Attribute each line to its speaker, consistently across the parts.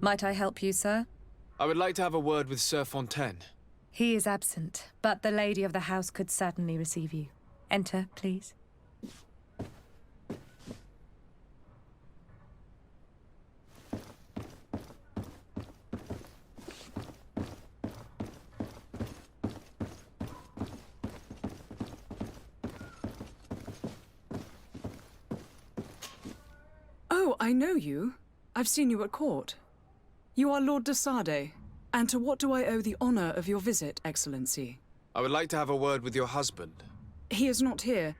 Speaker 1: Might I help you, sir?
Speaker 2: I would like to have a word with Sir Fontaine.
Speaker 1: He is absent, but the lady of the house could certainly receive you. Enter, please.
Speaker 3: Oh, I know you. I've seen you at court. You are Lord de Sade. And to what do I owe the honor of your visit, Excellency?
Speaker 2: I would like to have a word with your husband.
Speaker 3: He is not here,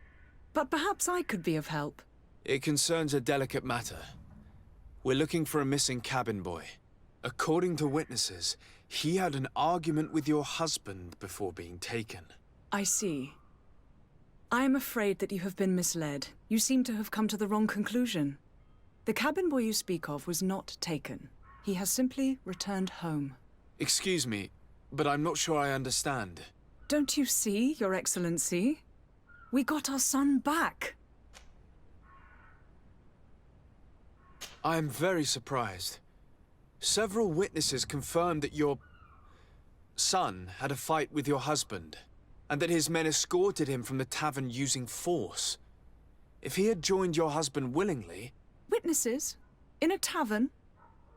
Speaker 3: but perhaps I could be of help.
Speaker 2: It concerns a delicate matter. We're looking for a missing cabin boy. According to witnesses, he had an argument with your husband before being taken.
Speaker 3: I see. I am afraid that you have been misled. You seem to have come to the wrong conclusion. The cabin boy you speak of was not taken. He has simply returned home.
Speaker 2: Excuse me, but I'm not sure I understand.
Speaker 3: Don't you see, Your Excellency? We got our son back.
Speaker 2: I am very surprised. Several witnesses confirmed that your son had a fight with your husband, and that his men escorted him from the tavern using force. If he had joined your husband willingly...
Speaker 3: Witnesses? In a tavern?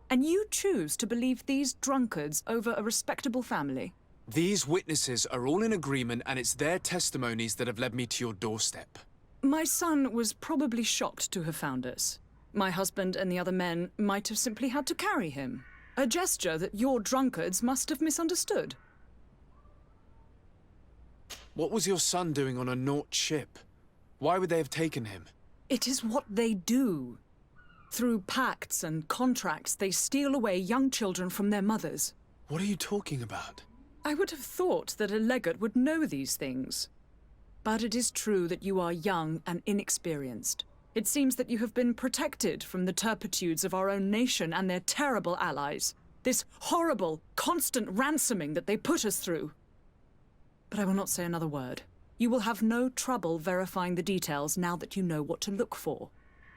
Speaker 3: And you choose to believe these drunkards over a respectable family?
Speaker 2: These witnesses are all in agreement, and it's their testimonies that have led me to your doorstep.
Speaker 3: My son was probably shocked to have found us. My husband and the other men might have simply had to carry him. A gesture that your drunkards must have misunderstood.
Speaker 2: What was your son doing on a Naut ship? Why would they have taken him?
Speaker 3: It is what they do. Through pacts and contracts, they steal away young children from their mothers.
Speaker 2: What are you talking about?
Speaker 3: I would have thought that a legate would know these things. But it is true that you are young and inexperienced. It seems that you have been protected from the turpitudes of our own nation and their terrible allies. This horrible, constant ransoming that they put us through. But I will not say another word. You will have no trouble verifying the details now that you know what to look for.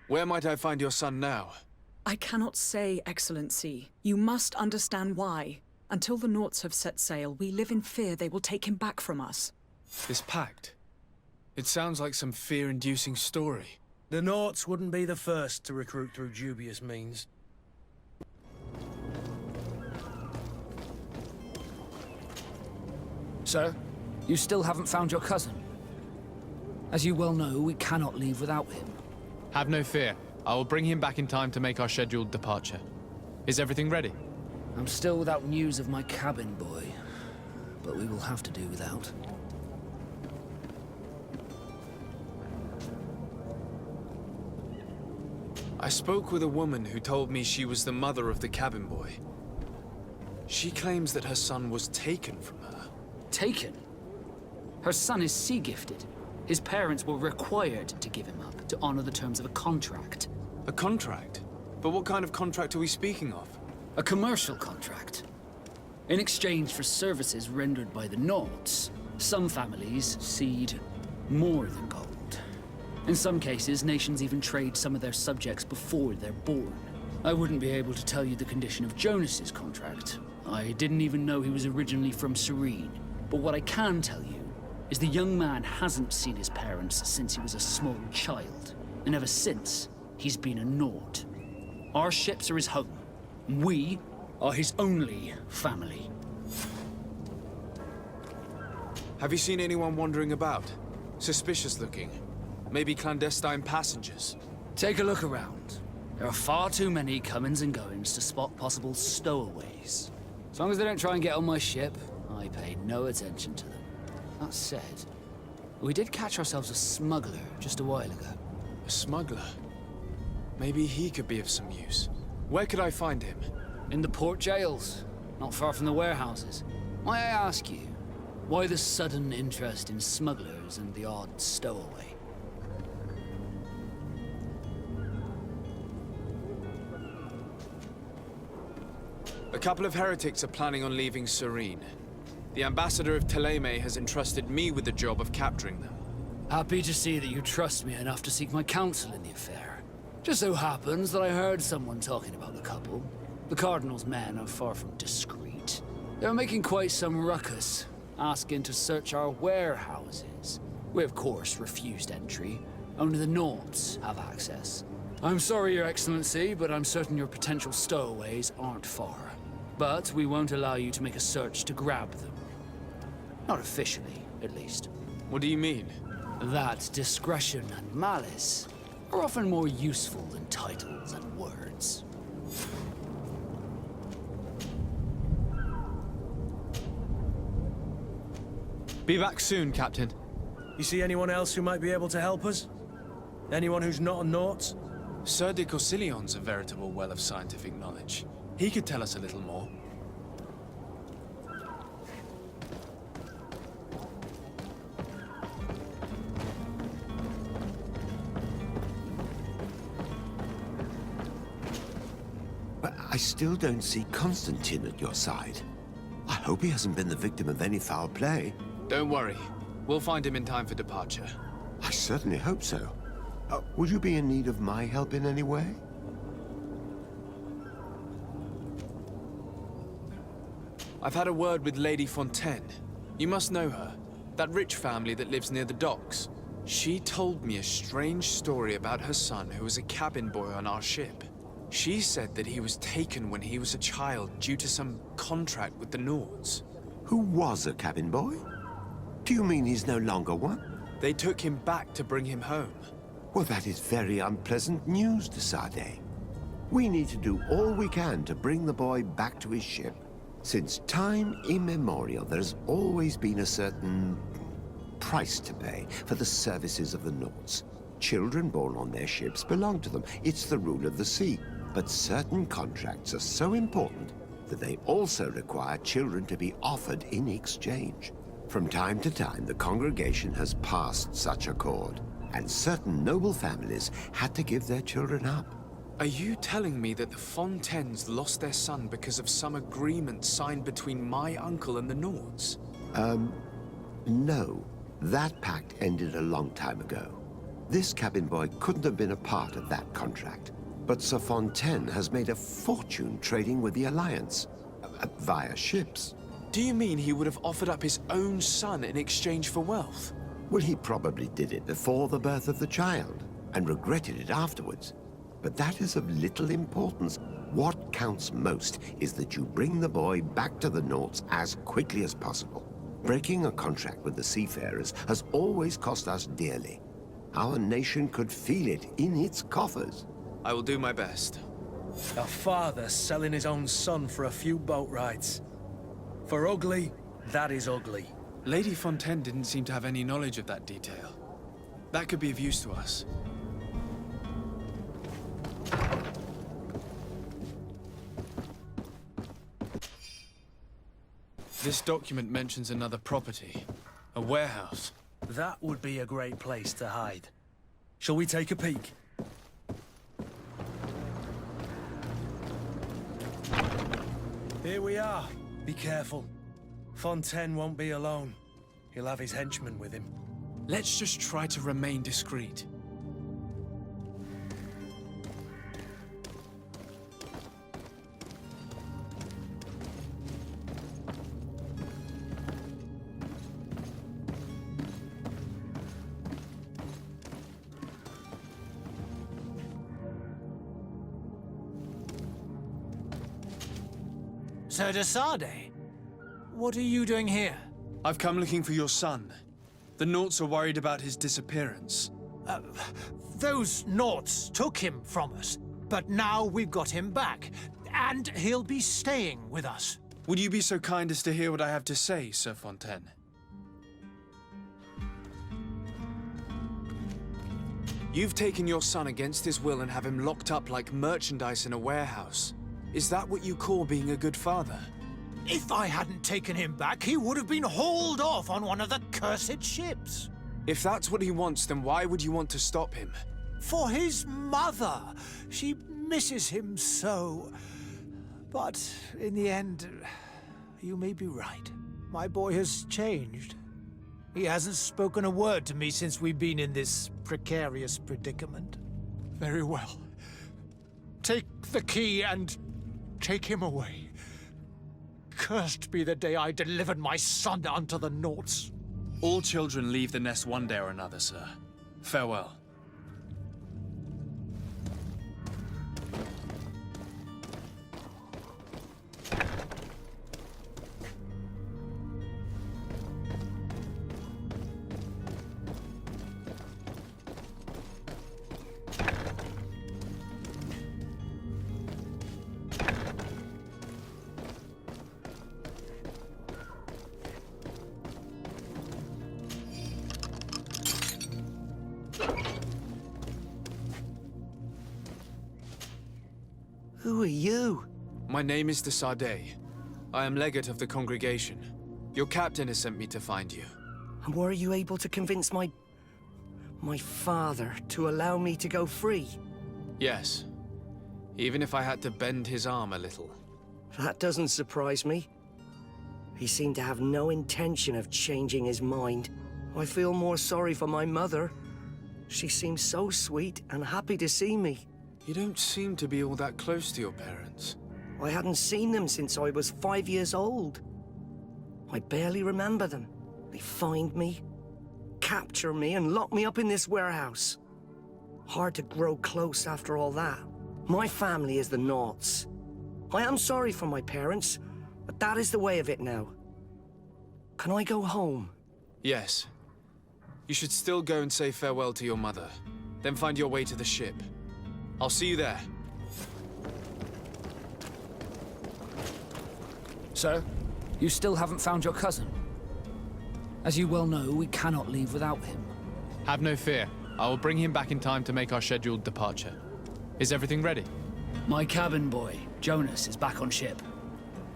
Speaker 2: Where might I find your son now?
Speaker 3: I cannot say, Excellency. You must understand why. Until the Nauts have set sail, we live in fear they will take him back from us.
Speaker 2: This pact? It sounds like some fear-inducing story.
Speaker 4: The Nauts wouldn't be the first to recruit through dubious means.
Speaker 5: Sir, you still haven't found your cousin. As you well know, we cannot leave without him.
Speaker 6: Have no fear. I will bring him back in time to make our scheduled departure. Is everything ready?
Speaker 5: I'm still without news of my cabin boy, but we will have to do without.
Speaker 2: I spoke with a woman who told me she was the mother of the cabin boy. She claims that her son was taken from her.
Speaker 5: Taken? Her son is sea-gifted. His parents were required to give him up to honor the terms of a contract.
Speaker 2: A contract? But what kind of contract are we speaking of?
Speaker 5: A commercial contract. In exchange for services rendered by the Nauts, some families cede more than gold. In some cases, nations even trade some of their subjects before they're born. I wouldn't be able to tell you the condition of Jonas's contract. I didn't even know he was originally from Serene. But what I can tell you is the young man hasn't seen his parents since he was a small child. And ever since, he's been a Naut. Our ships are his home. We are his only family.
Speaker 2: Have you seen anyone wandering about? Suspicious looking? Maybe clandestine passengers?
Speaker 5: Take a look around. There are far too many comings and goings to spot possible stowaways. As long as they don't try and get on my ship, I pay no attention to them. That said, we did catch ourselves a smuggler just a while ago.
Speaker 2: A smuggler? Maybe he could be of some use. Where could I find him?
Speaker 5: In the port jails, not far from the warehouses. May I ask you, why the sudden interest in smugglers and the odd stowaway?
Speaker 2: A couple of heretics are planning on leaving Serene. The ambassador of Thélème has entrusted me with the job of capturing them.
Speaker 5: Happy to see that you trust me enough to seek my counsel in the affair. Just so happens that I heard someone talking about the couple. The Cardinal's men are far from discreet. They're making quite some ruckus, asking to search our warehouses. We, of course, refused entry. Only the Naughts have access. I'm sorry, Your Excellency, but I'm certain your potential stowaways aren't far. But we won't allow you to make a search to grab them. Not officially, at least.
Speaker 2: What do you mean?
Speaker 5: That discretion and malice are often more useful than titles and words.
Speaker 6: Be back soon, Captain.
Speaker 4: You see anyone else who might be able to help us? Anyone who's not a Naught?
Speaker 2: Sir de Corsillion's a veritable well of scientific knowledge. He could tell us a little more.
Speaker 7: But I still don't see Constantine at your side. I hope he hasn't been the victim of any foul play.
Speaker 2: Don't worry. We'll find him in time for departure.
Speaker 7: I certainly hope so. Would you be in need of my help in any way?
Speaker 2: I've had a word with Lady Fontaine. You must know her. That rich family that lives near the docks. She told me a strange story about her son who was a cabin boy on our ship. She said that he was taken when he was a child due to some contract with the Nords.
Speaker 7: Who was a cabin boy? Do you mean he's no longer one?
Speaker 2: They took him back to bring him home.
Speaker 7: Well, that is very unpleasant news, de Sade. We need to do all we can to bring the boy back to his ship. Since time immemorial, there's always been a certain price to pay for the services of the Nords. Children born on their ships belong to them. It's the rule of the sea. But certain contracts are so important that they also require children to be offered in exchange. From time to time, the congregation has passed such accord, and certain noble families had to give their children up.
Speaker 2: Are you telling me that the Fontaines lost their son because of some agreement signed between my uncle and the Nords?
Speaker 7: No. That pact ended a long time ago. This cabin boy couldn't have been a part of that contract. But Sir Fontaine has made a fortune trading with the Alliance, via ships.
Speaker 2: Do you mean he would have offered up his own son in exchange for wealth?
Speaker 7: Well, he probably did it before the birth of the child, and regretted it afterwards. But that is of little importance. What counts most is that you bring the boy back to the Naughts as quickly as possible. Breaking a contract with the seafarers has always cost us dearly. Our nation could feel it in its coffers.
Speaker 2: I will do my best.
Speaker 4: A father selling his own son for a few boat rides. For ugly, that is ugly.
Speaker 2: Lady Fontaine didn't seem to have any knowledge of that detail. That could be of use to us. This document mentions another property. A warehouse.
Speaker 4: That would be a great place to hide. Shall we take a peek? Here we are. Be careful. Fontaine won't be alone. He'll have his henchmen with him.
Speaker 2: Let's just try to remain discreet.
Speaker 8: Sir de Sade, what are you doing here?
Speaker 2: I've come looking for your son. The Naughts are worried about his disappearance.
Speaker 8: Those Naughts took him from us, but now we've got him back, and he'll be staying with us.
Speaker 2: Would you be so kind as to hear what I have to say, Sir Fontaine? You've taken your son against his will and have him locked up like merchandise in a warehouse. Is that what you call being a good father?
Speaker 8: If I hadn't taken him back, he would have been hauled off on one of the cursed ships.
Speaker 2: If that's what he wants, then why would you want to stop him?
Speaker 8: For his mother. She misses him so. But in the end, you may be right. My boy has changed. He hasn't spoken a word to me since we've been in this precarious predicament.
Speaker 2: Very well.
Speaker 8: Take the key and take him away. Cursed be the day I delivered my son unto the Naughts.
Speaker 2: All children leave the nest one day or another, sir. Farewell.
Speaker 9: Who are you?
Speaker 2: My name is de Sade. I am legate of the congregation. Your captain has sent me to find you.
Speaker 9: And were you able to convince my father to allow me to go free?
Speaker 2: Yes. Even if I had to bend his arm a little.
Speaker 9: That doesn't surprise me. He seemed to have no intention of changing his mind. I feel more sorry for my mother. She seemed so sweet and happy to see me.
Speaker 2: You don't seem to be all that close to your parents.
Speaker 9: I hadn't seen them since I was 5 years old. I barely remember them. They find me, capture me, and lock me up in this warehouse. Hard to grow close after all that. My family is the Naughts. I am sorry for my parents, but that is the way of it now. Can I go home?
Speaker 2: Yes. You should still go and say farewell to your mother. Then find your way to the ship. I'll see you there.
Speaker 5: Sir, you still haven't found your cousin. As you well know, we cannot leave without him.
Speaker 6: Have no fear. I will bring him back in time to make our scheduled departure. Is everything ready?
Speaker 5: My cabin boy, Jonas, is back on ship.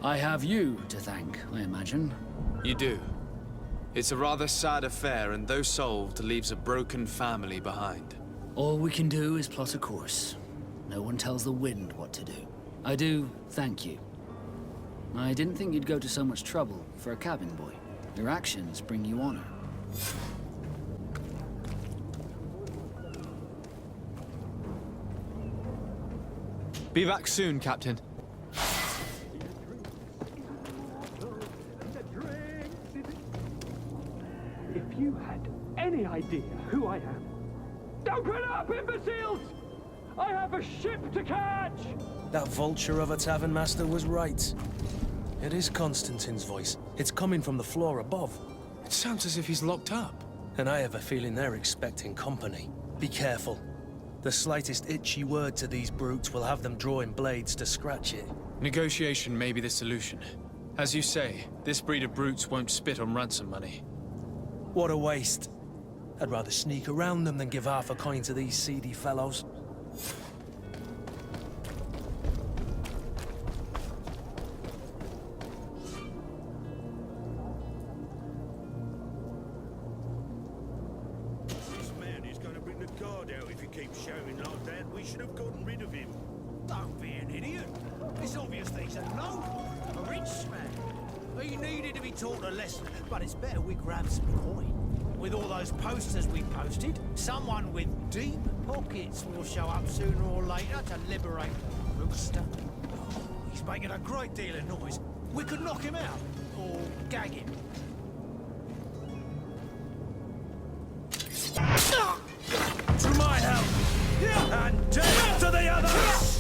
Speaker 5: I have you to thank, I imagine.
Speaker 2: You do. It's a rather sad affair, and though solved, leaves a broken family behind.
Speaker 5: All we can do is plot a course. No one tells the wind what to do. I do thank you. I didn't think you'd go to so much trouble for a cabin boy. Your actions bring you honor.
Speaker 6: Be back soon, Captain.
Speaker 10: If you had any idea who I am. Open up, imbeciles! I have a ship to catch!
Speaker 4: That vulture of a tavern master was right. It is Constantine's voice. It's coming from the floor above.
Speaker 2: It sounds as if he's locked up.
Speaker 4: And I have a feeling they're expecting company. Be careful. The slightest itchy word to these brutes will have them drawing blades to scratch it.
Speaker 2: Negotiation may be the solution. As you say, this breed of brutes won't spit on ransom money.
Speaker 4: What a waste. I'd rather sneak around them than give half a coin to these seedy fellows.
Speaker 11: This man is going to bring the guard out if he keeps shouting like that. We should have gotten rid of him.
Speaker 8: Don't be an idiot. It's obvious that he's a gnome, a rich man. He needed to be taught a lesson, but it's better we grab some coin. With all those posters we posted, someone with deep pockets will show up sooner or later to liberate the rooster. Oh, he's making a great deal of noise. We could knock him out, or gag him.
Speaker 4: To my help! And death to the others!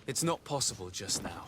Speaker 2: It's not possible just now.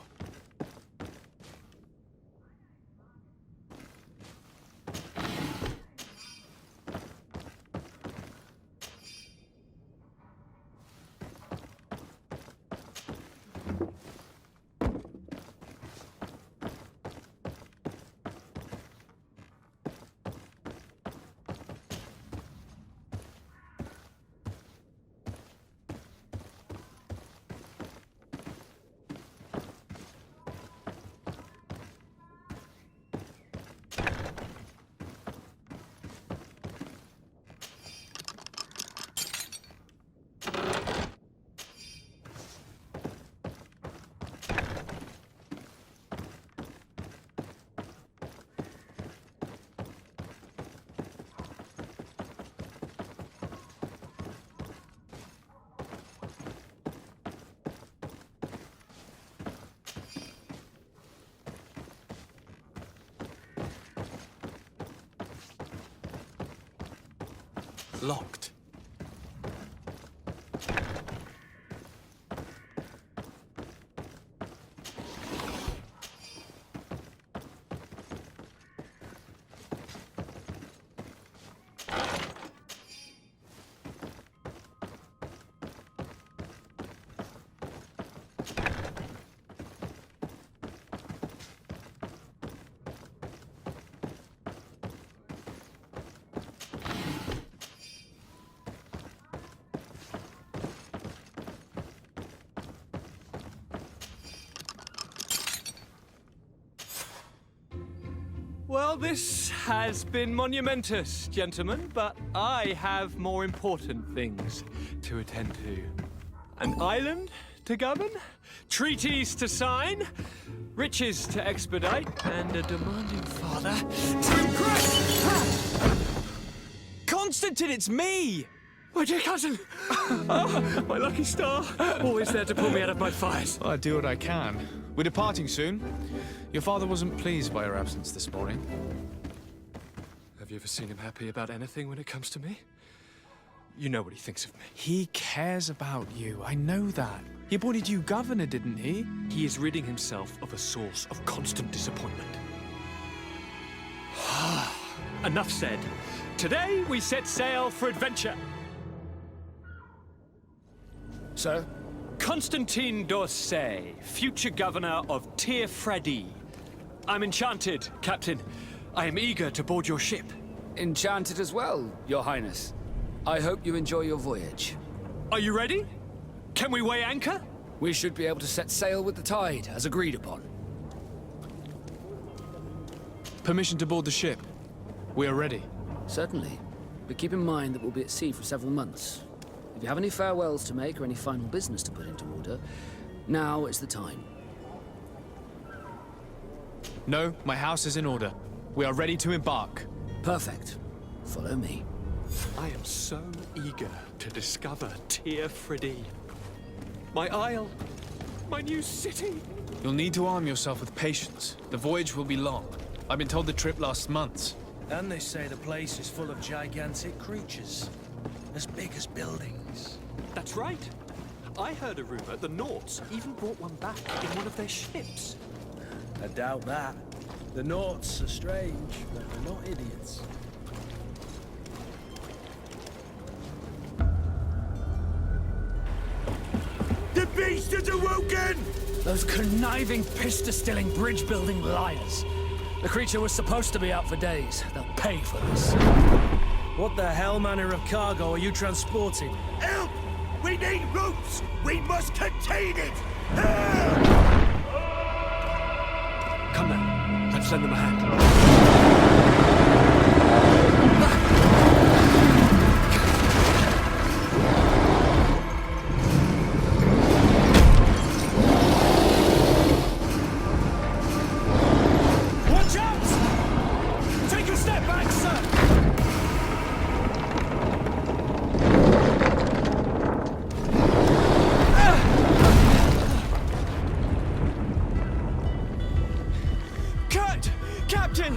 Speaker 2: Locked.
Speaker 10: Well, this has been monumentous, gentlemen, but I have more important things to attend to. An island to govern, treaties to sign, riches to expedite, and a demanding father to impress.
Speaker 2: Constantine, it's me!
Speaker 10: My dear cousin! Oh, my lucky star, always there to pull me out of my fires.
Speaker 6: I do what I can. We're departing soon. Your father wasn't pleased by your absence this morning.
Speaker 10: Have you ever seen him happy about anything when it comes to me? You know what he thinks of me.
Speaker 6: He cares about you, I know that. He appointed you governor, didn't he?
Speaker 10: He is ridding himself of a source of constant disappointment. Enough said. Today we set sail for adventure.
Speaker 5: Sir?
Speaker 10: Constantine d'Orsay, future governor of Tir-Fredi. I'm enchanted, Captain. I am eager to board your ship.
Speaker 5: Enchanted as well, Your Highness. I hope you enjoy your voyage.
Speaker 10: Are you ready? Can we weigh anchor?
Speaker 5: We should be able to set sail with the tide, as agreed upon.
Speaker 6: Permission to board the ship. We are ready.
Speaker 5: Certainly. But keep in mind that we'll be at sea for several months. If you have any farewells to make or any final business to put into order, now is the time.
Speaker 6: No, my house is in order. We are ready to embark.
Speaker 5: Perfect. Follow me.
Speaker 10: I am so eager to discover Tir-Fredi. My isle, my new city.
Speaker 6: You'll need to arm yourself with patience. The voyage will be long. I've been told the trip lasts months.
Speaker 4: And they say the place is full of gigantic creatures, as big as buildings.
Speaker 10: That's right. I heard a rumor the Nauts even brought one back in one of their ships.
Speaker 4: I doubt that. The Nauts are strange, but they're not idiots.
Speaker 11: The beast has awoken!
Speaker 5: Those conniving, pista-stilling, bridge-building liars. The creature was supposed to be out for days. They'll pay for this.
Speaker 4: What the hell manner of cargo are you transporting?
Speaker 11: Help! We need ropes! We must contain it! Help!
Speaker 10: Come now, let's lend them a hand.
Speaker 4: Watch out! Take a step back, sir!
Speaker 2: Captain!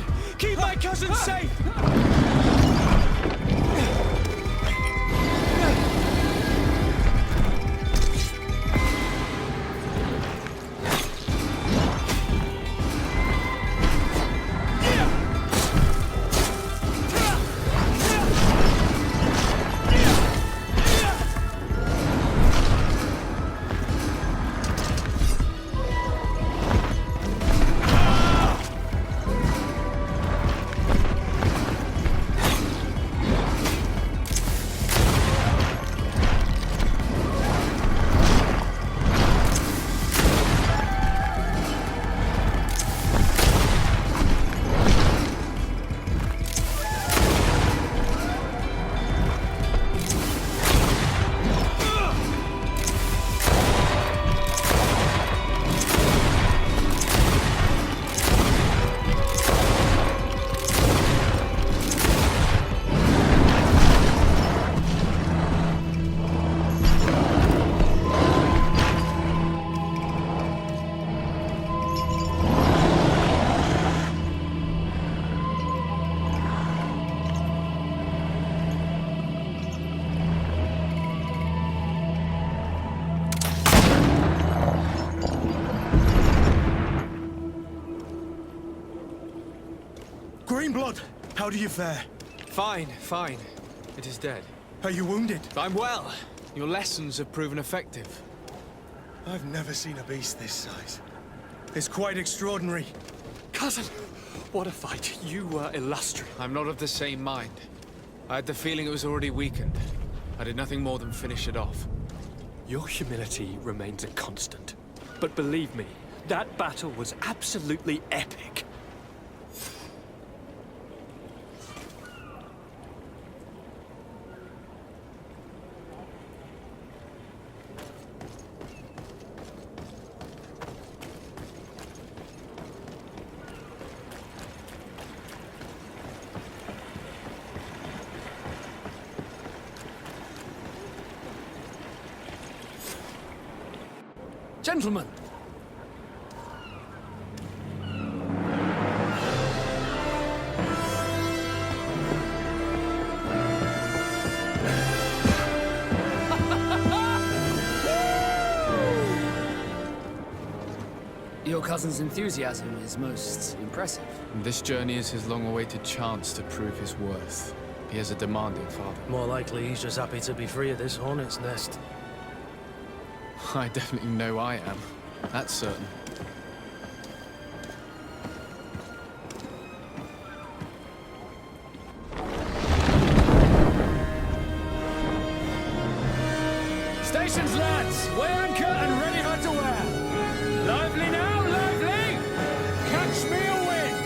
Speaker 4: Greenblood, how do you fare?
Speaker 2: Fine, fine. It is dead.
Speaker 4: Are you wounded?
Speaker 2: I'm well. Your lessons have proven effective.
Speaker 4: I've never seen a beast this size. It's quite extraordinary.
Speaker 10: Cousin, what a fight. You were illustrious.
Speaker 2: I'm not of the same mind. I had the feeling it was already weakened. I did nothing more than finish it off.
Speaker 10: Your humility remains a constant. But believe me, that battle was absolutely epic.
Speaker 5: Gentlemen! Your cousin's enthusiasm is most impressive.
Speaker 6: This journey is his long-awaited chance to prove his worth. He has a demanding father.
Speaker 4: More likely he's just happy to be free of this hornet's nest.
Speaker 6: I definitely know I am. That's certain.
Speaker 5: Stations, lads! Weigh anchor and ready her to wear! Lively now, lively! Catch me a wind!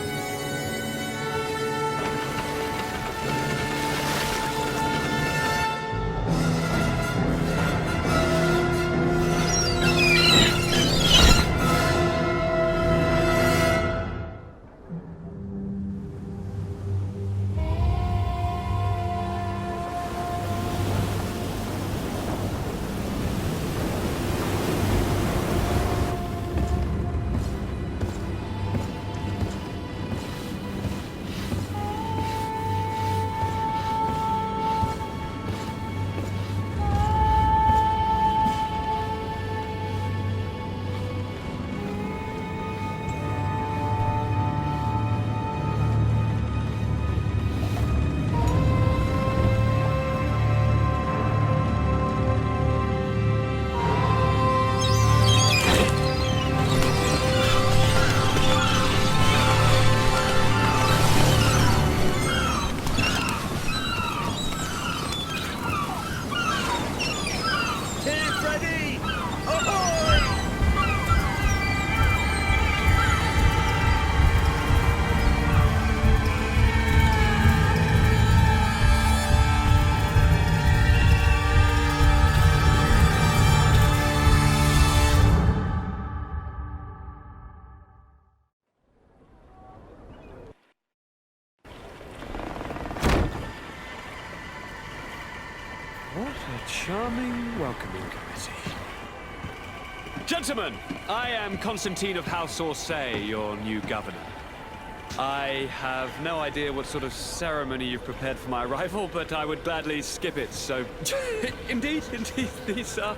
Speaker 10: What a charming welcoming committee. Gentlemen, I am Constantine of House Orsay, your new governor. I have no idea what sort of ceremony you've prepared for my arrival, but I would gladly skip it, so... Indeed, these are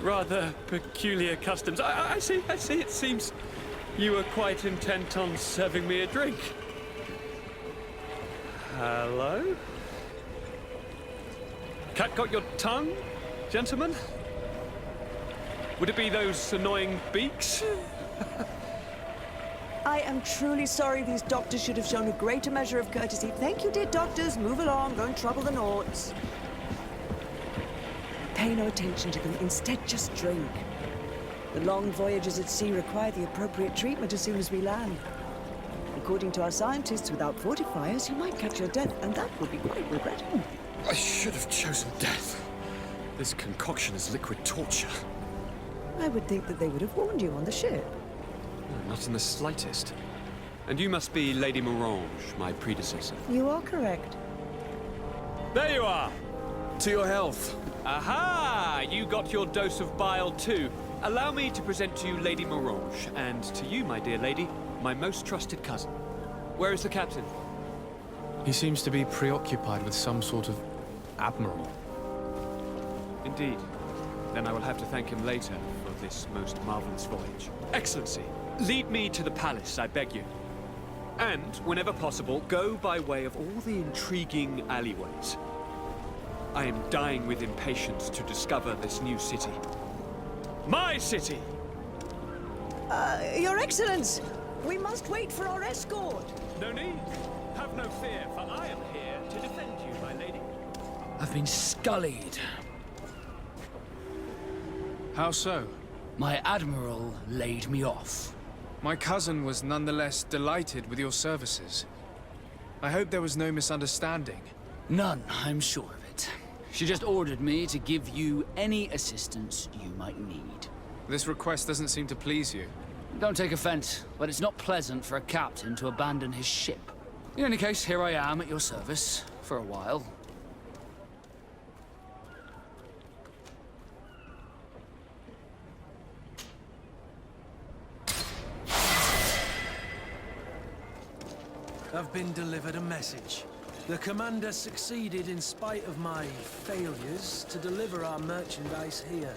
Speaker 10: rather peculiar customs. I see, it seems you were quite intent on serving me a drink. Hello? Cat got your tongue, gentlemen? Would it be those annoying beaks?
Speaker 12: I am truly sorry. These doctors should have shown a greater measure of courtesy. Thank you, dear doctors. Move along. Don't trouble the Naughts. Pay no attention to them. Instead, just drink. The long voyages at sea require the appropriate treatment as soon as we land. According to our scientists, without fortifiers, you might catch your death, and that would be quite regrettable.
Speaker 10: I should have chosen death. This concoction is liquid torture.
Speaker 12: I would think that they would have warned you on the ship.
Speaker 10: Not in the slightest. And you must be Lady Morange, my predecessor.
Speaker 12: You are correct.
Speaker 10: There you are!
Speaker 2: To your health.
Speaker 10: Aha! You got your dose of bile too. Allow me to present to you Lady Morange, and to you, my dear lady, my most trusted cousin. Where is the captain?
Speaker 6: He seems to be preoccupied with some sort of admiral.
Speaker 10: Indeed. Then I will have to thank him later for this most marvelous voyage. Excellency, lead me to the palace, I beg you. And, whenever possible, go by way of all the intriguing alleyways. I am dying with impatience to discover this new city. My city!
Speaker 12: Your Excellence, we must wait for our escort.
Speaker 10: No need. Have no fear, for I am here to defend you, my lady.
Speaker 5: I've been scullied.
Speaker 2: How so?
Speaker 5: My admiral laid me off.
Speaker 2: My cousin was nonetheless delighted with your services. I hope there was no misunderstanding.
Speaker 5: None, I'm sure of it. She just ordered me to give you any assistance you might need.
Speaker 2: This request doesn't seem to please you.
Speaker 5: Don't take offense, but it's not pleasant for a captain to abandon his ship. In any case, here I am at your service, for a while.
Speaker 4: I've been delivered a message. The commander succeeded, in spite of my failures, to deliver our merchandise here.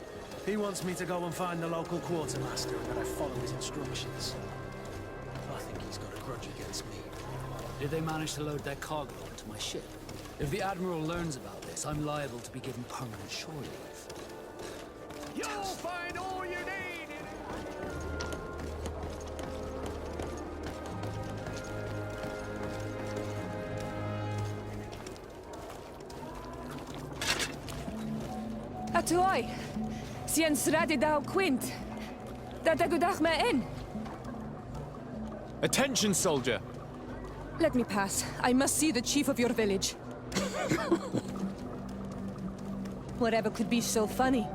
Speaker 4: He wants me to go and find the local quartermaster and that I follow his instructions. I think he's got a grudge against me.
Speaker 5: Did they manage to load their cargo onto my ship? If the Admiral learns about this, I'm liable to be given permanent shore leave.
Speaker 11: You'll find all you need in
Speaker 1: Atoy, sien sradi dau quint. That gudach me in.
Speaker 2: Attention, soldier!
Speaker 1: Let me pass. I must see the chief of your village. Whatever could be so funny.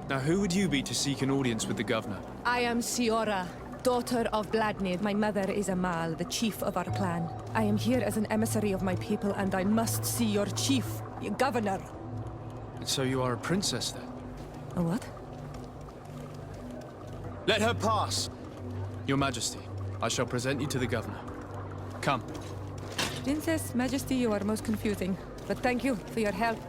Speaker 2: Now, who would you be to seek an audience with the governor?
Speaker 1: I am Siora, daughter of Bladnid. My mother is Amal, the chief of our clan. I am here as an emissary of my people, and I must see your chief, your governor.
Speaker 2: And so you are a princess, then?
Speaker 1: A what?
Speaker 2: Let her pass! Your Majesty, I shall present you to the governor. Come.
Speaker 1: Princess, Majesty, you are most confusing. But thank you for your help.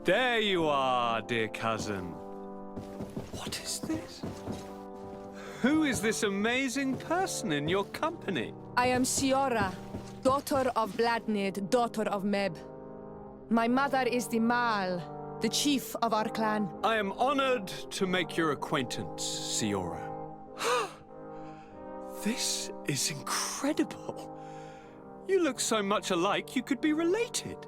Speaker 10: There you are, dear cousin. What is this? Who is this amazing person in your company?
Speaker 1: I am Siora, daughter of Bladnid, daughter of Meb. My mother is the Mal, the chief of our clan.
Speaker 10: I am honored to make your acquaintance, Siora. This is incredible. You look so much alike you could be related.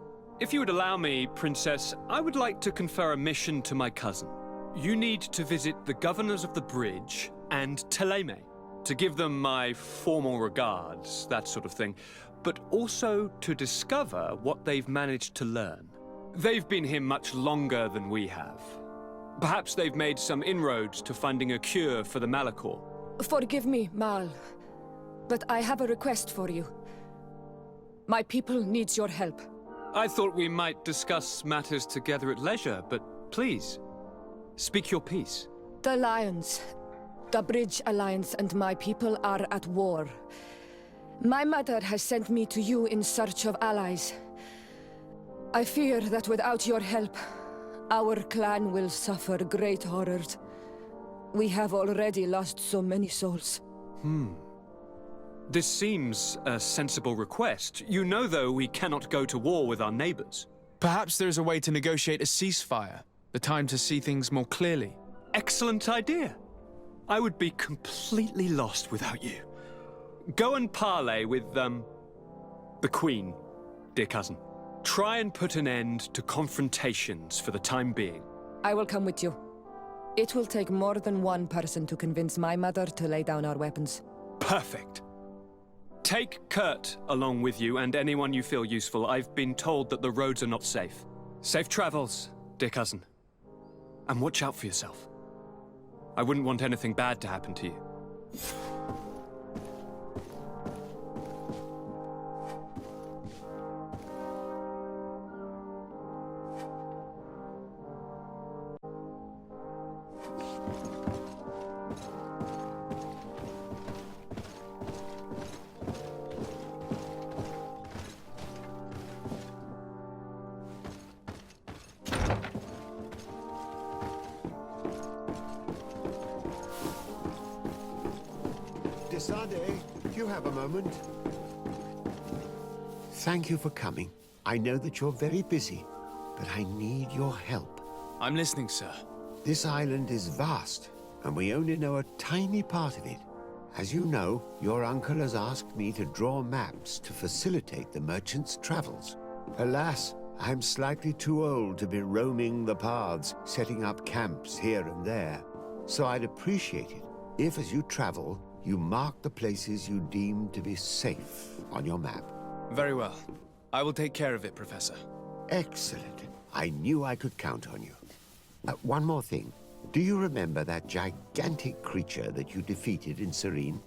Speaker 10: If you would allow me, Princess, I would like to confer a mission to my cousin. You need to visit the governors of the bridge and Teleme, to give them my formal regards, that sort of thing, but also to discover what they've managed to learn. They've been here much longer than we have. Perhaps they've made some inroads to finding a cure for the Malachor.
Speaker 1: Forgive me, Mal, but I have a request for you. My people needs your help.
Speaker 10: I thought we might discuss matters together at leisure, but please, speak your piece.
Speaker 1: The Lions, the Bridge Alliance and my people are at war. My mother has sent me to you in search of allies. I fear that without your help, our clan will suffer great horrors. We have already lost so many souls.
Speaker 10: This seems a sensible request. You know, though, we cannot go to war with our neighbors.
Speaker 2: Perhaps there is a way to negotiate a ceasefire. The time to see things more clearly.
Speaker 10: Excellent idea. I would be completely lost without you. Go and parley with, the Queen, dear cousin. Try and put an end to confrontations for the time being.
Speaker 1: I will come with you. It will take more than one person to convince my mother to lay down our weapons.
Speaker 10: Perfect. Take Kurt along with you and anyone you feel useful. I've been told that the roads are not safe. Safe travels, dear cousin. And watch out for yourself. I wouldn't want anything bad to happen to you.
Speaker 7: Desade, do you have a moment? Thank you for coming. I know that you're very busy, but I need your help.
Speaker 2: I'm listening, sir.
Speaker 7: This island is vast, and we only know a tiny part of it. As you know, your uncle has asked me to draw maps to facilitate the merchant's travels. Alas, I'm slightly too old to be roaming the paths, setting up camps here and there. So I'd appreciate it if, as you travel, you mark the places you deem to be safe on your map.
Speaker 2: Very well. I will take care of it, Professor.
Speaker 7: Excellent. I knew I could count on you. One more thing. Do you remember that gigantic creature that you defeated in Serene?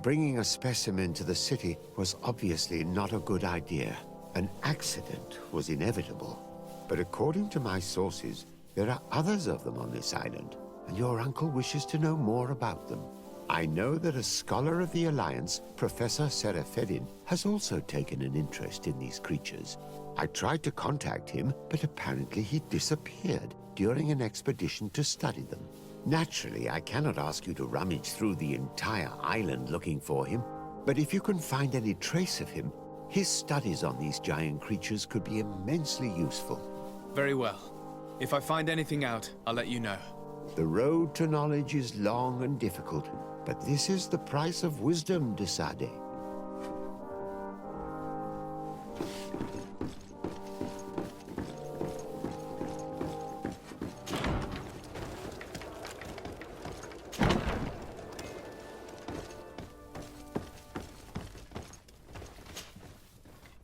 Speaker 7: Bringing a specimen to the city was obviously not a good idea. An accident was inevitable. But according to my sources, there are others of them on this island, and your uncle wishes to know more about them. I know that a scholar of the Alliance, Professor SHAREfactory, has also taken an interest in these creatures. I tried to contact him, but apparently he disappeared during an expedition to study them. Naturally, I cannot ask you to rummage through the entire island looking for him, but if you can find any trace of him, his studies on these giant creatures could be immensely useful.
Speaker 2: Very well. If I find anything out, I'll let you know.
Speaker 7: The road to knowledge is long and difficult, but this is the price of wisdom, Desade.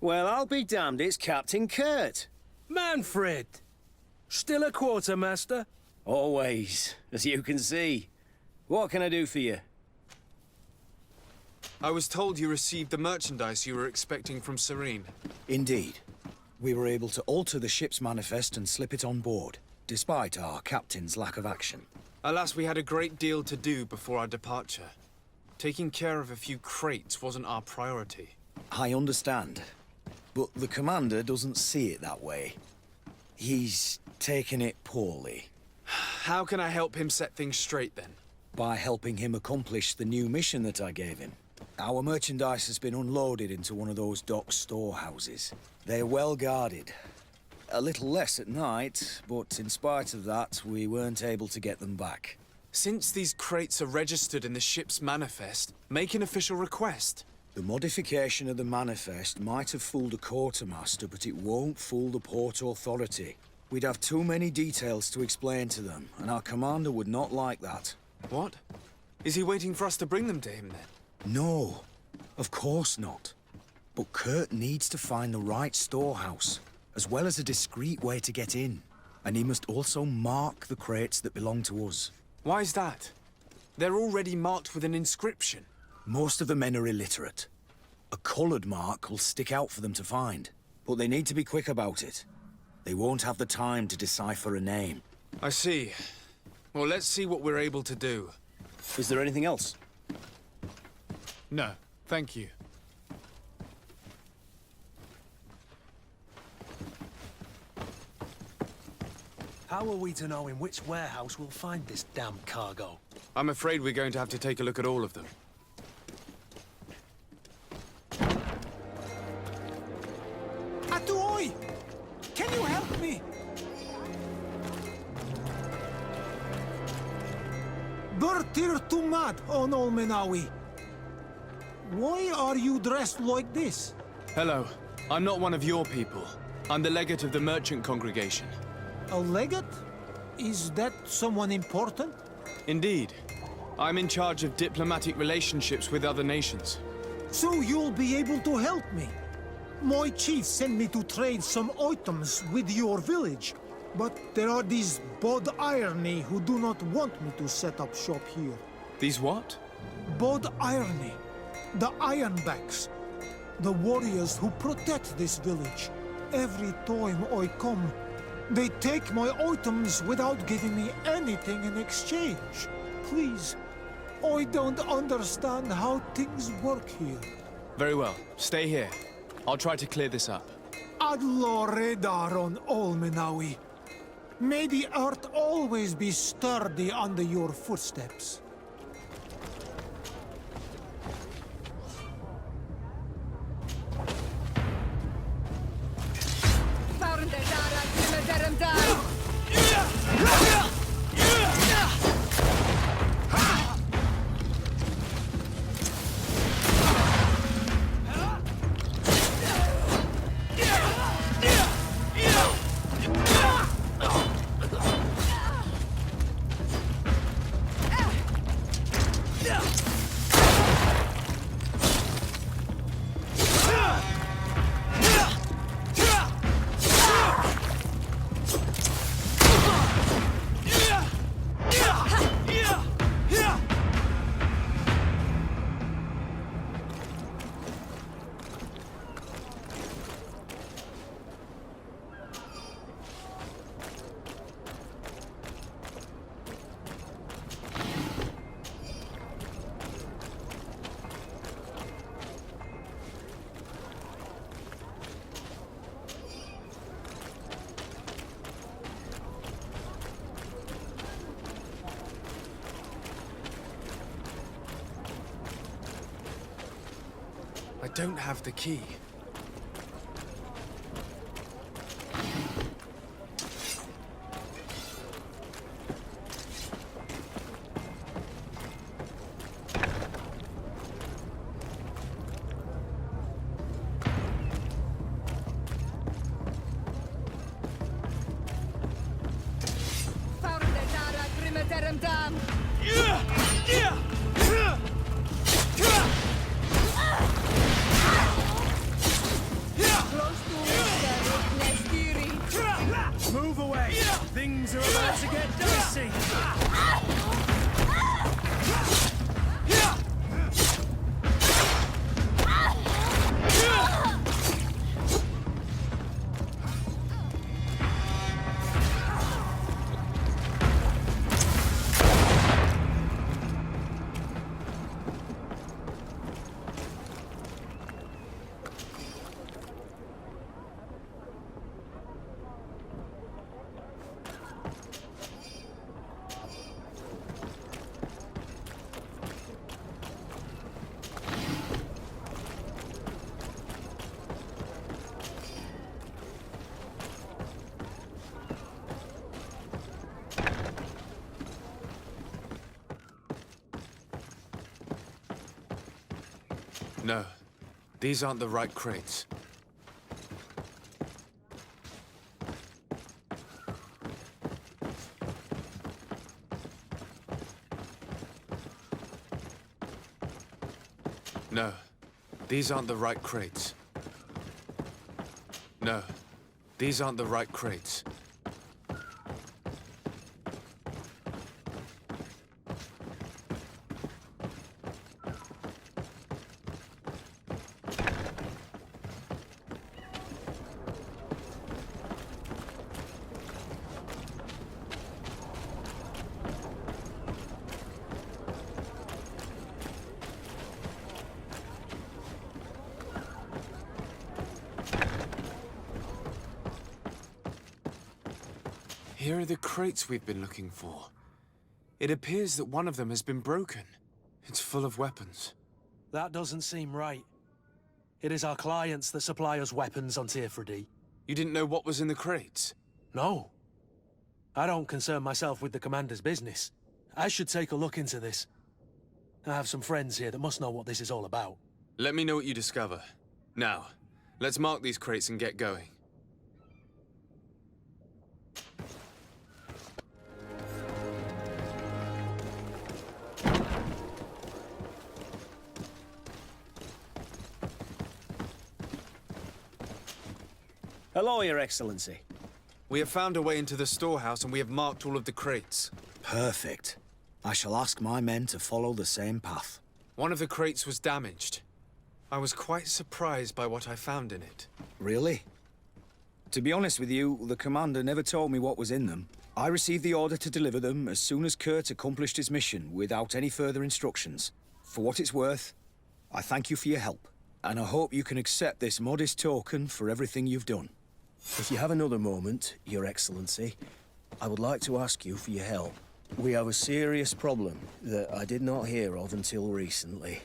Speaker 13: Well, I'll be damned, it's Captain Kurt.
Speaker 4: Manfred! Still a quartermaster?
Speaker 13: Always, as you can see. What can I do for you?
Speaker 2: I was told you received the merchandise you were expecting from Serene.
Speaker 14: Indeed. We were able to alter the ship's manifest and slip it on board, despite our captain's lack of action.
Speaker 2: Alas, we had a great deal to do before our departure. Taking care of a few crates wasn't our priority.
Speaker 14: I understand, but the commander doesn't see it that way. He's taken it poorly.
Speaker 2: How can I help him set things straight, then?
Speaker 14: By helping him accomplish the new mission that I gave him. Our merchandise has been unloaded into one of those dock storehouses. They're well guarded. A little less at night, but in spite of that, we weren't able to get them back.
Speaker 2: Since these crates are registered in the ship's manifest, make an official request.
Speaker 14: The modification of the manifest might have fooled a quartermaster, but it won't fool the Port Authority. We'd have too many details to explain to them, and our commander would not like that.
Speaker 2: What? Is he waiting for us to bring them to him, then?
Speaker 14: No, of course not. But Kurt needs to find the right storehouse, as well as a discreet way to get in. And he must also mark the crates that belong to us.
Speaker 2: Why's that? They're already marked with an inscription.
Speaker 14: Most of the men are illiterate. A coloured mark will stick out for them to find, but they need to be quick about it. They won't have the time to decipher a name.
Speaker 2: I see. Well, let's see what we're able to do.
Speaker 13: Is there anything else?
Speaker 6: No, thank you.
Speaker 4: How are we to know in which warehouse we'll find this damn cargo?
Speaker 2: I'm afraid we're going to have to take a look at all of them.
Speaker 8: Atuoi! Can you help me? Bertir Tumad on Olmenawi. Why are you dressed like this?
Speaker 2: Hello. I'm not one of your people. I'm the legate of the merchant congregation.
Speaker 8: A legate? Is that someone important?
Speaker 2: Indeed. I'm in charge of diplomatic relationships with other nations.
Speaker 8: So you'll be able to help me. My chief sent me to trade some items with your village, but there are these Bod Irony who do not want me to set up shop here.
Speaker 2: These what?
Speaker 8: Bod Irony. The Ironbacks. The warriors who protect this village. Every time I come, they take my items without giving me anything in exchange. Please, I don't understand how things work here.
Speaker 2: Very well. Stay here. I'll try to clear this up.
Speaker 8: Adlo Redaron Olmenawi. May the earth always be sturdy under your footsteps.
Speaker 2: I don't have the key.
Speaker 4: Move away! Things are about to get dicey!
Speaker 2: No, these aren't the right crates. No, these aren't the right crates. No, these aren't the right crates. Here are the crates we've been looking for. It appears that one of them has been broken. It's full of weapons.
Speaker 4: That doesn't seem right. It is our clients that supply us weapons on Teerfredy.
Speaker 2: You didn't know what was in the crates?
Speaker 4: No. I don't concern myself with the commander's business. I should take a look into this. I have some friends here that must know what this is all about.
Speaker 2: Let me know what you discover. Now, let's mark these crates and get going.
Speaker 13: Hello, Your Excellency.
Speaker 2: We have found a way into the storehouse and we have marked all of the crates.
Speaker 14: Perfect. I shall ask my men to follow the same path.
Speaker 2: One of the crates was damaged. I was quite surprised by what I found in it.
Speaker 14: Really? To be honest with you, the commander never told me what was in them. I received the order to deliver them as soon as Kurt accomplished his mission without any further instructions. For what it's worth, I thank you for your help, and I hope you can accept this modest token for everything you've done.
Speaker 13: If you have another moment, Your Excellency, I would like to ask you for your help. We have a serious problem that I did not hear of until recently.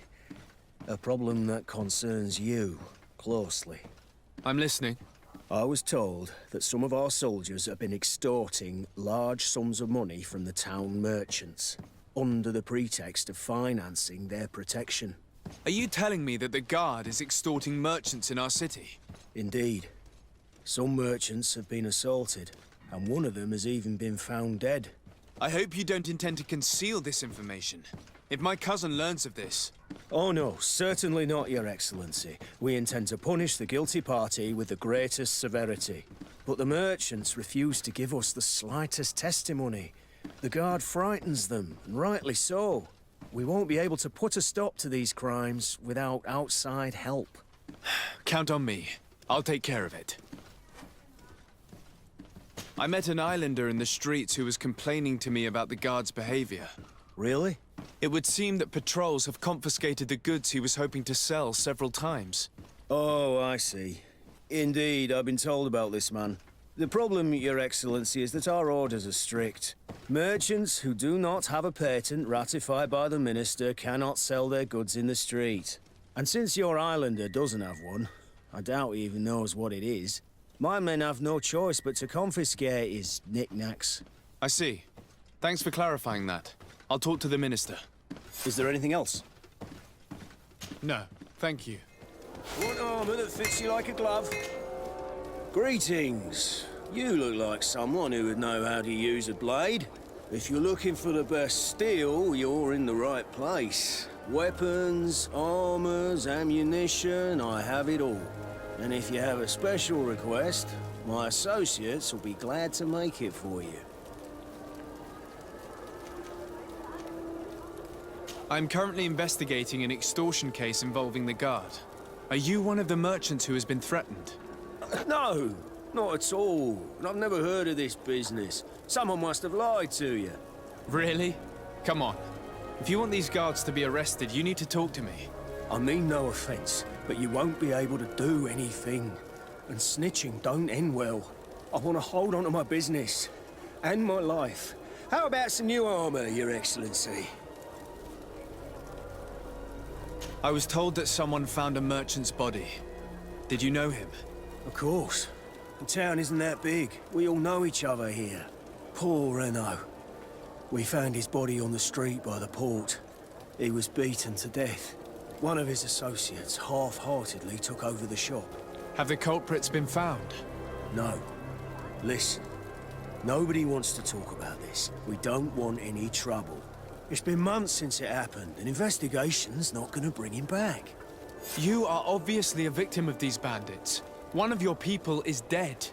Speaker 13: A problem that concerns you closely.
Speaker 2: I'm listening.
Speaker 13: I was told that some of our soldiers have been extorting large sums of money from the town merchants, under the pretext of financing their protection.
Speaker 2: Are you telling me that the Guard is extorting merchants in our city?
Speaker 13: Indeed. Some merchants have been assaulted, and one of them has even been found dead.
Speaker 2: I hope you don't intend to conceal this information. If my cousin learns of this...
Speaker 13: Oh no, certainly not, Your Excellency. We intend to punish the guilty party with the greatest severity. But the merchants refuse to give us the slightest testimony. The Guard frightens them, and rightly so. We won't be able to put a stop to these crimes without outside help.
Speaker 2: Count on me. I'll take care of it. I met an islander in the streets who was complaining to me about the Guard's behavior.
Speaker 13: Really?
Speaker 2: It would seem that patrols have confiscated the goods he was hoping to sell several times.
Speaker 13: Oh, I see. Indeed, I've been told about this man. The problem, Your Excellency, is that our orders are strict. Merchants who do not have a patent ratified by the Minister cannot sell their goods in the street. And since your islander doesn't have one, I doubt he even knows what it is, my men have no choice but to confiscate his knickknacks.
Speaker 2: I see. Thanks for clarifying that. I'll talk to the Minister.
Speaker 13: Is there anything else?
Speaker 2: No, thank you.
Speaker 13: One armor that fits you like a glove. Greetings. You look like someone who would know how to use a blade. If you're looking for the best steel, you're in the right place. Weapons, armors, ammunition, I have it all. And if you have a special request, my associates will be glad to make it for you.
Speaker 2: I'm currently investigating an extortion case involving the Guard. Are you one of the merchants who has been threatened?
Speaker 13: No, not at all. I've never heard of this business. Someone must have lied to you.
Speaker 2: Really? Come on. If you want these guards to be arrested, you need to talk to me.
Speaker 13: I mean no offense, but you won't be able to do anything. And snitching don't end well. I want to hold on to my business. And my life. How about some new armor, Your Excellency?
Speaker 2: I was told that someone found a merchant's body. Did you know him?
Speaker 13: Of course. The town isn't that big. We all know each other here. Poor Renault. We found his body on the street by the port. He was beaten to death. One of his associates half-heartedly took over the shop.
Speaker 2: Have the culprits been found?
Speaker 13: No. Listen. Nobody wants to talk about this. We don't want any trouble. It's been months since it happened. An investigation's not gonna bring him back.
Speaker 2: You are obviously a victim of these bandits. One of your people is dead.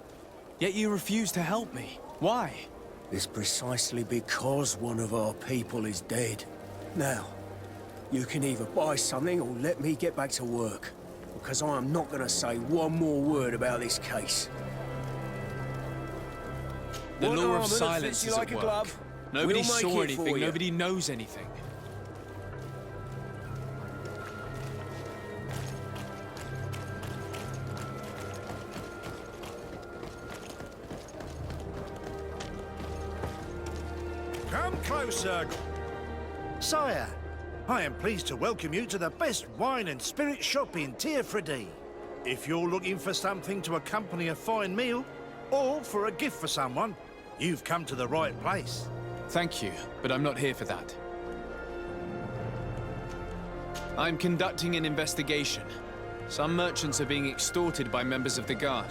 Speaker 2: Yet you refuse to help me. Why?
Speaker 13: It's precisely because one of our people is dead. Now, you can either buy something or let me get back to work. Because I am not gonna say one more word about this case.
Speaker 2: The
Speaker 13: One
Speaker 2: law
Speaker 13: armor
Speaker 2: of
Speaker 13: that
Speaker 2: silence
Speaker 13: fits you
Speaker 2: is
Speaker 13: like
Speaker 2: at
Speaker 13: a
Speaker 2: work.
Speaker 13: glove.
Speaker 2: Nobody
Speaker 13: We'll make
Speaker 2: saw
Speaker 13: it
Speaker 2: anything,
Speaker 13: for you.
Speaker 2: nobody knows anything.
Speaker 11: Come closer. Sire, I am pleased to welcome you to the best wine and spirit shop in Tearfredy. If you're looking for something to accompany a fine meal, or for a gift for someone, you've come to the right place.
Speaker 2: Thank you, but I'm not here for that. I'm conducting an investigation. Some merchants are being extorted by members of the Guard.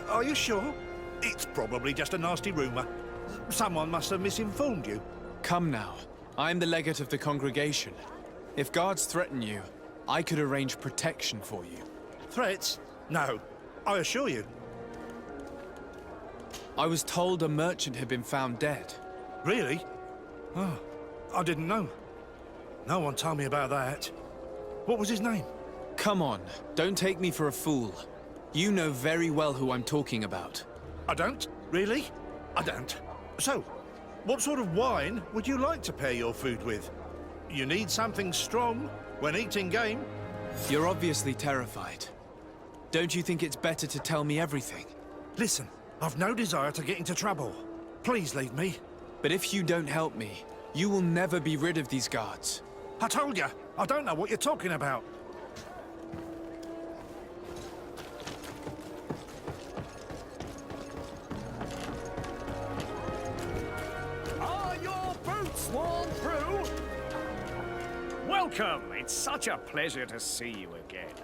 Speaker 11: Are you sure? It's probably just a nasty rumor. Someone must have misinformed you.
Speaker 2: Come now. I'm the legate of the congregation. If guards threaten you, I could arrange protection for you.
Speaker 11: Threats? No. I assure you.
Speaker 2: I was told a merchant had been found dead.
Speaker 11: Really? Oh, I didn't know. No one told me about that. What was his name?
Speaker 2: Come on, don't take me for a fool. You know very well who I'm talking about.
Speaker 11: I don't? Really? I don't. So, what sort of wine would you like to pair your food with? You need something strong when eating game.
Speaker 2: You're obviously terrified. Don't you think it's better to tell me everything?
Speaker 11: Listen, I've no desire to get into trouble. Please leave me.
Speaker 2: But if you don't help me, you will never be rid of these guards.
Speaker 11: I told you, I don't know what you're talking about.
Speaker 15: Are your boots worn through? Welcome! It's such a pleasure to see you again.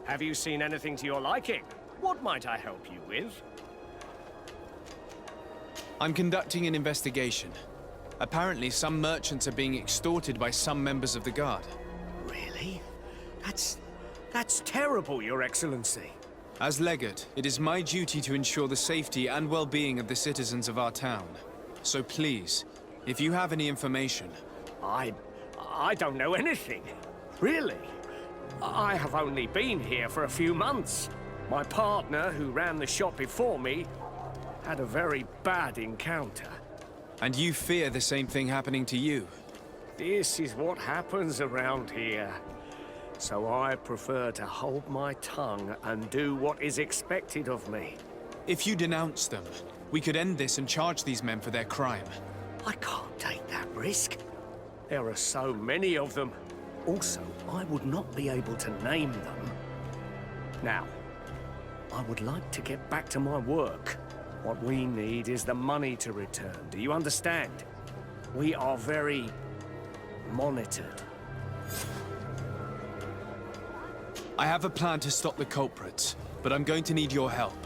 Speaker 15: Have you seen anything to your liking? What might I help you with?
Speaker 2: I'm conducting an investigation. Apparently, some merchants are being extorted by some members of the Guard.
Speaker 15: Really? That's terrible, Your Excellency.
Speaker 2: As Legate, it is my duty to ensure the safety and well-being of the citizens of our town. So please, if you have any information...
Speaker 15: I don't know anything. Really. I have only been here for a few months. My partner, who ran the shop before me, had a very bad encounter.
Speaker 2: And you fear the same thing happening to you?
Speaker 15: This is what happens around here. So I prefer to hold my tongue and do what is expected of me.
Speaker 2: If you denounce them, we could end this and charge these men for their crime.
Speaker 15: I can't take that risk. There are so many of them. Also, I would not be able to name them. Now, I would like to get back to my work. What we need is the money to return. Do you understand? We are very monitored.
Speaker 2: I have a plan to stop the culprits, but I'm going to need your help.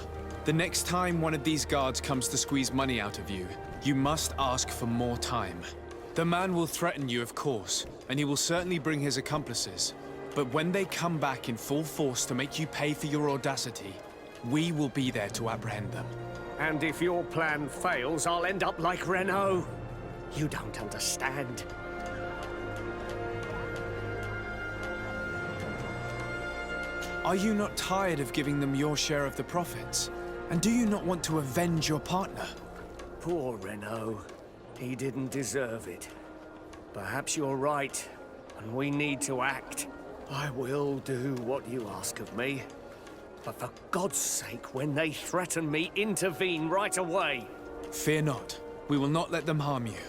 Speaker 2: The next time one of these guards comes to squeeze money out of you, you must ask for more time. The man will threaten you, of course, and he will certainly bring his accomplices. But when they come back in full force to make you pay for your audacity, we will be there to apprehend them.
Speaker 15: And if your plan fails, I'll end up like Renault. You don't understand.
Speaker 2: Are you not tired of giving them your share of the profits? And do you not want to avenge your partner?
Speaker 15: Poor Renault. He didn't deserve it. Perhaps you're right, and we need to act. I will do what you ask of me. But for God's sake, when they threaten me, intervene right away.
Speaker 2: Fear not. We will not let them harm you.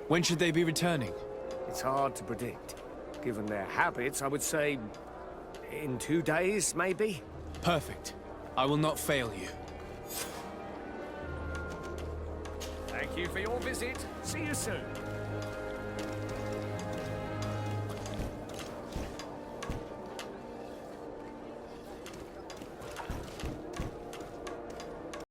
Speaker 2: When should they be returning?
Speaker 15: It's hard to predict. Given their habits, I would say... in 2 days, maybe?
Speaker 2: Perfect. I will not fail you.
Speaker 15: Thank you for your visit. See you soon.